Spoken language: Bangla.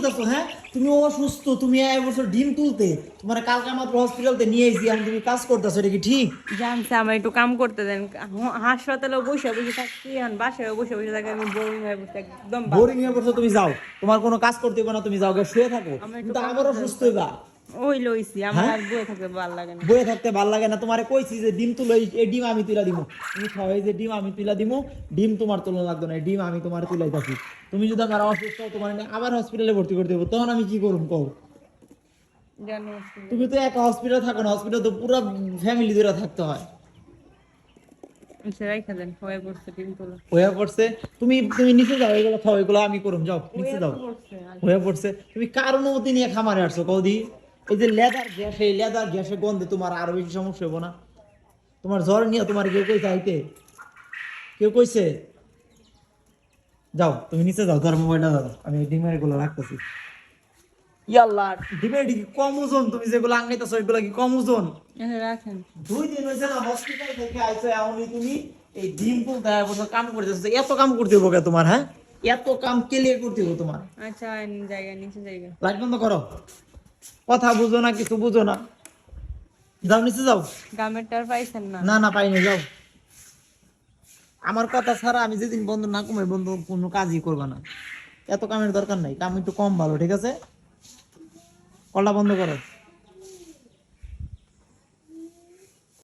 করতেছো? হ্যাঁ, তুমি অসুস্থ, তুমি এক বছর ডিম তুলতে, তোমার কালকে মাত্র হসপিটালতে নিয়ে এসেছি, এখন তুমি কাজ করতেছো, এটা কি ঠিক? জানছে আমার একটু কাম করতে দেন, হাসপাতালেও বসে বসে থাকছি, এখন বাসায় বসে বসে থাকি, আমি বোরিং হয়ে বসে একদম ভালো বোরিং হয়ে পড়ছো, তুমি যাও, তোমার কোনো কাজ করতে হবে না, তুমি যাও গে শুয়ে থাকো, আমার তুমি একটু তো আবারও সুস্থ কনফিডেন্স হইবা। ওই লইছি, আমার হ্যাঁ, আর বয়ে থাকতে ভালো লাগে না। বয়ে থাকতে ভাল লাগে না, তোমারে কইছি যে ডিম তুলো, এই ডিম আমি তুলা দিব, তুমি খাও, এই যে ডিম আমি তুলা দিব, ডিম তোমার তুলো লাগবে না, এই ডিম আমি তোমার তুলাইতাছি। তুমি যদি আমার অসুস্থ হও, তোমার আবার হসপিটালে ভর্তি করতে হবে, তখন আমি কি করুম কও? জানো তুমি তো একা হসপিটাল থাকো না, হসপিটাল তো পুরো ফ্যামিলি ধরে থাকতে হয়। আচ্ছা রাইখা দেন, হয়ে পড়ছে ডিম তোলা। হয়ে পড়ছে, তুমি তুমি নিচে যাও, এগুলো খাও, এগুলো আমি করুম, যাও নিচে হয়ে যাও। তো পড়ছে হয়ে পড়ছে, তুমি কার অনুমতি নিয়ে খামারে আসছো কৌদি? এই যে লেদার গ্যাস, এই লেদার গ্যাসে গন্ধে তোমার আরো বেশি সমস্যা হবো না? তোমার জ্বর নিয়ে তোমার কেউ কইছে আইতে? কেউ কইছে? যাও তুমি নিচে যাও, ধর মোবাইলটা ধরো, আমি ডিমের গুলো রাখতেছি। ইয়াল্লা, ডিমের কি কম ওজন? তুমি যেগুলো আঙ্গাইতেছো এগুলো কি কম ওজন? আচ্ছা রাখেন। 2 দিন হয়েছে না হসপিটাল থেকে আইছো, এমনই তুমি এই ডিম তুলতে বছর কাম করতেছো, এত কাম করতে হবে তোমার? হ্যাঁ, এত কাম ক্লিয়ার করতে হবে তোমার? আচ্ছা জায়গা নিচে জায়গা। লাইট বন্ধ করো, কথা বুঝো না, কিছু বুঝো না, যাও নিচে যাও। গামের টার পাইছেন না? না না, পাইনি, যাও। আমার কথা ছাড়া আমি যেদিন বন্ধ না কমে বন্ধ কোনো কাজই করবা না, এত কামের দরকার নাই, কাম একটু কম ভালো, ঠিক আছে? কলটা বন্ধ করো।